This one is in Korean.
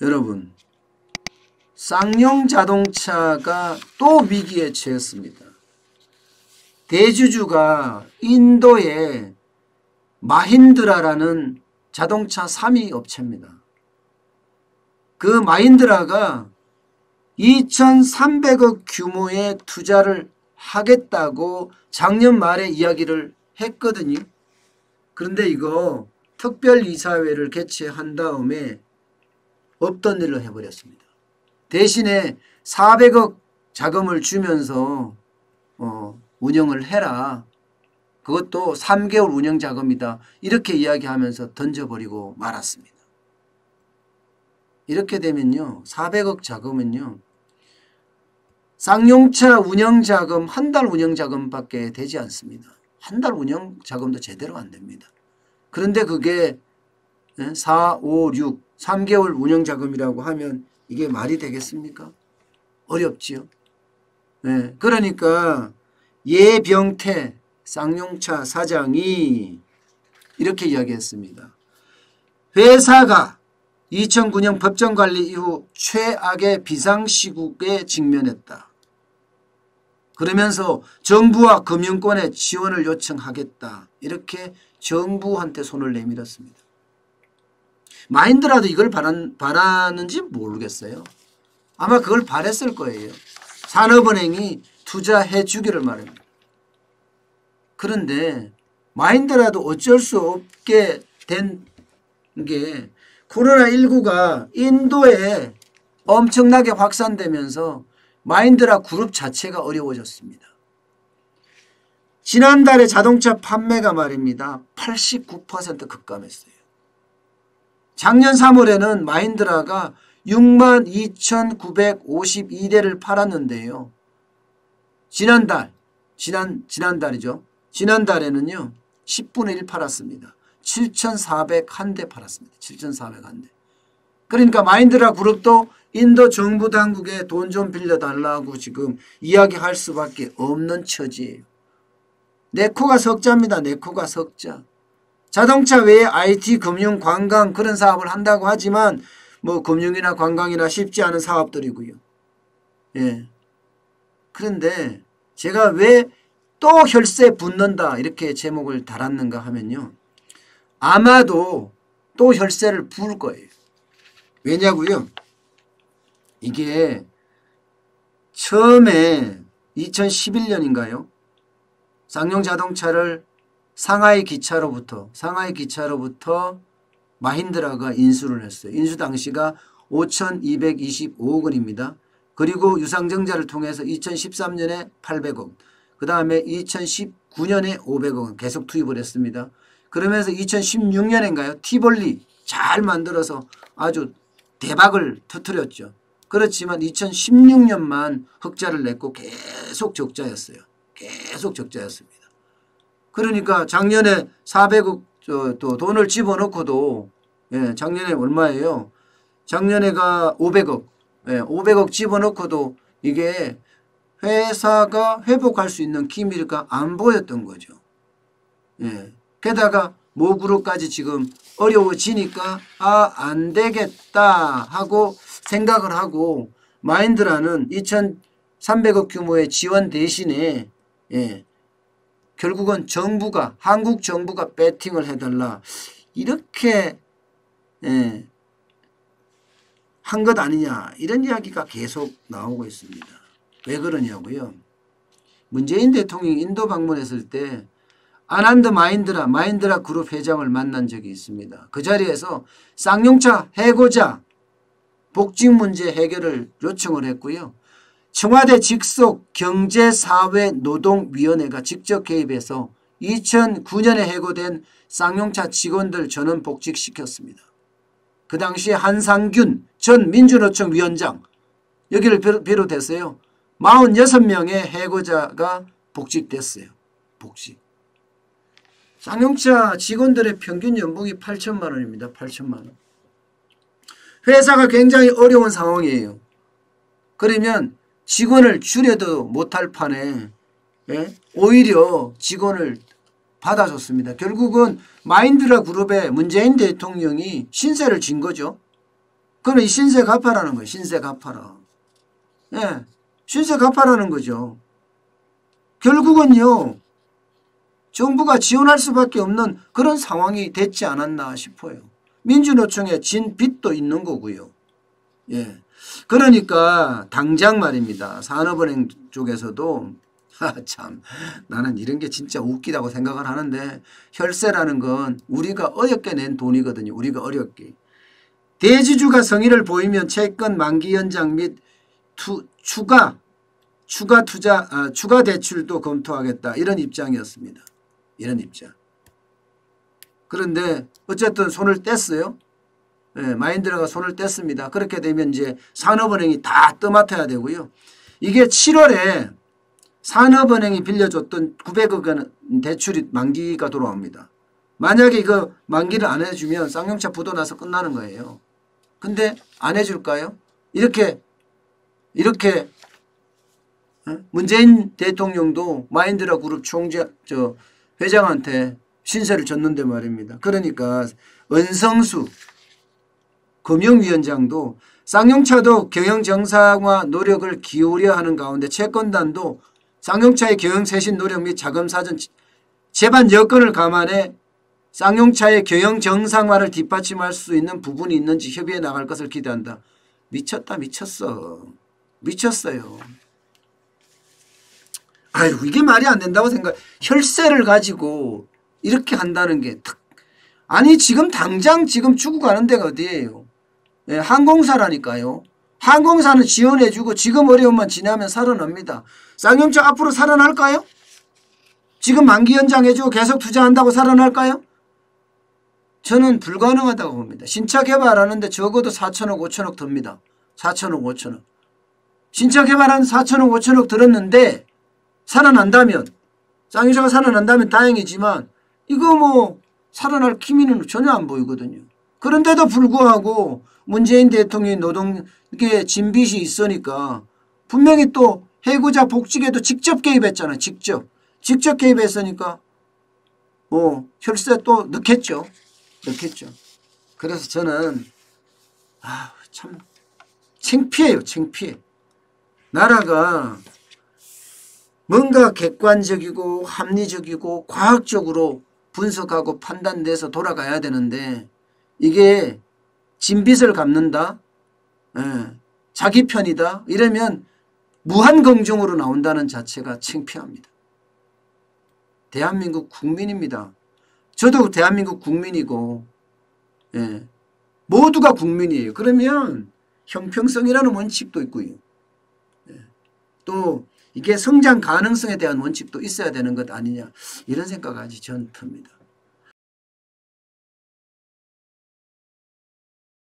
여러분, 쌍용 자동차가 또 위기에 처했습니다. 대주주가 인도의 마힌드라라는 자동차 3위 업체입니다. 그 마힌드라가 2,300억 규모의 투자를 하겠다고 작년 말에 이야기를 했거든요. 그런데 이거 특별이사회를 개최한 다음에 없던 일로 해버렸습니다. 대신에 400억 자금을 주면서 운영을 해라. 그것도 3개월 운영 자금이다. 이렇게 이야기하면서 던져버리고 말았습니다. 이렇게 되면요, 400억 자금은요, 쌍용차 운영 자금, 한 달 운영 자금밖에 되지 않습니다. 한 달 운영 자금도 제대로 안 됩니다. 그런데 그게 4, 5, 6, 3개월 운영 자금이라고 하면 이게 말이 되겠습니까? 어렵지요. 네, 그러니까 예병태 쌍용차 사장이 이렇게 이야기했습니다. 회사가 2009년 법정관리 이후 최악의 비상시국에 직면했다. 그러면서 정부와 금융권에 지원을 요청하겠다. 이렇게 정부한테 손을 내밀었습니다. 마인드라도 이걸 바라는지 모르겠어요. 아마 그걸 바랬을 거예요. 산업은행이 투자해 주기를 말합니다. 그런데 마인드라도 어쩔 수 없게 된 게 코로나19가 인도에 엄청나게 확산되면서 마인드라 그룹 자체가 어려워졌습니다. 지난달에 자동차 판매가 말입니다. 89% 급감했어요. 작년 3월에는 마힌드라가 62,952대를 팔았는데요. 지난달이죠. 지난달에는요. 10분의 1 팔았습니다. 7,401대 팔았습니다. 7,401대. 그러니까 마힌드라 그룹도 인도 정부 당국에 돈 좀 빌려달라고 지금 이야기할 수밖에 없는 처지예요. 내 코가 석자입니다. 내 코가 석자. 자동차 외에 IT, 금융, 관광 그런 사업을 한다고 하지만 뭐 금융이나 관광이나 쉽지 않은 사업들이고요. 예. 그런데 제가 왜 또 혈세 붙는다 이렇게 제목을 달았는가 하면요. 아마도 또 혈세를 부을 거예요. 왜냐고요? 이게 처음에 2011년인가요? 쌍용 자동차를 상하이 기차로부터 마힌드라가 인수를 했어요. 인수 당시가 5,225억 원입니다. 그리고 유상증자를 통해서 2013년에 800억, 그 다음에 2019년에 500억 원 계속 투입을 했습니다. 그러면서 2016년인가요? 티볼리 잘 만들어서 아주 대박을 터뜨렸죠. 그렇지만 2016년만 흑자를 냈고 계속 적자였어요. 계속 적자였습니다. 그러니까 작년에 400억 또 돈을 집어넣고도 작년에 얼마예요? 작년에가 500억. 500억 집어넣고도 이게 회사가 회복할 수 있는 기미가 안 보였던 거죠. 게다가 모그룹까지 지금 어려워지니까 안 되겠다 하고 생각을 하고 마힌드라는 2,300억 규모의 지원 대신에 결국은 한국 정부가 배팅을 해달라 이렇게 한 것 아니냐 이런 이야기가 계속 나오고 있습니다. 왜 그러냐고요. 문재인 대통령이 인도 방문했을 때 아난드 마힌드라 그룹 회장을 만난 적이 있습니다. 그 자리에서 쌍용차 해고자 복직 문제 해결을 요청을 했고요. 청와대 직속 경제사회노동위원회가 직접 개입해서 2009년에 해고된 쌍용차 직원들 전원 복직시켰습니다. 그 당시에 한상균 전 민주노총 위원장 여기를 비롯해서요. 46명의 해고자가 복직됐어요. 복직. 쌍용차 직원들의 평균 연봉이 8천만 원입니다. 8천만 원. 회사가 굉장히 어려운 상황이에요. 그러면 직원을 줄여도 못할 판에 오히려 직원을 받아줬습니다. 결국은 마힌드라 그룹에 문재인 대통령이 신세를 진 거죠. 그럼 이 신세 갚아라는 거예요. 신세 갚아라. 예, 신세 갚아라는 거죠. 결국은요. 정부가 지원할 수밖에 없는 그런 상황이 됐지 않았나 싶어요. 민주노총에 진 빚도 있는 거고요. 예. 그러니까 당장 말입니다. 산업은행 쪽에서도 참 나는 이런 게 진짜 웃기다고 생각을 하는데 혈세라는 건 우리가 어렵게 낸 돈이거든요. 우리가 어렵게. 대지주가 성의를 보이면 채권 만기 연장 및 추가 대출도 검토하겠다. 이런 입장이었습니다. 이런 입장. 그런데 어쨌든 손을 뗐어요. 예, 마인드라가 손을 뗐습니다. 그렇게 되면 이제 산업은행이 다 떠맡아야 되고요. 이게 7월에 산업은행이 빌려줬던 900억 원 대출이 만기가 돌아옵니다. 만약에 이거 만기를 안 해주면 쌍용차 부도 나서 끝나는 거예요. 근데 안 해줄까요? 이렇게 문재인 대통령도 마인드라 그룹 회장한테 신세를 졌는데 말입니다. 그러니까 은성수 금융위원장도 쌍용차도 경영 정상화 노력을 기울여 하는 가운데 채권단도 쌍용차의 경영 쇄신 노력 및 자금 사전 제반 여건을 감안해 쌍용차의 경영 정상화를 뒷받침할 수 있는 부분이 있는지 협의해 나갈 것을 기대한다. 미쳤다 미쳤어. 미쳤어요. 아유 이게 말이 안 된다고 생각. 혈세를 가지고 이렇게 한다는 게 아니 지금 당장 지금 죽어가는 데가 어디예요. 예, 항공사라니까요. 항공사는 지원해주고 지금 어려움만 지나면 살아납니다. 쌍용차 앞으로 살아날까요? 지금 만기 연장해주고 계속 투자한다고 살아날까요? 저는 불가능하다고 봅니다. 신차 개발하는데 적어도 4천억 5천억 듭니다. 4천억 5천억. 신차 개발하는 4천억 5천억 들었는데 살아난다면 쌍용차가 살아난다면 다행이지만 이거 뭐 살아날 기미는 전혀 안 보이거든요. 그런데도 불구하고 문재인 대통령이 노동계 진빚이 있으니까 분명히 또 해고자 복직에도 직접 개입했잖아요. 직접 개입했으니까 혈세 또 넣겠죠. 그래서 저는 참 창피해요. 창피해. 나라가 뭔가 객관적이고 합리적이고 과학적으로 분석하고 판단돼서 돌아가야 되는데 이게 진빚을 갚는다. 자기 편이다. 이러면 무한검증으로 나온다는 자체가 창피합니다. 대한민국 국민입니다. 저도 대한민국 국민이고 모두가 국민이에요. 그러면 형평성이라는 원칙도 있고요. 또 이게 성장 가능성에 대한 원칙도 있어야 되는 것 아니냐 이런 생각까지 전 듭니다.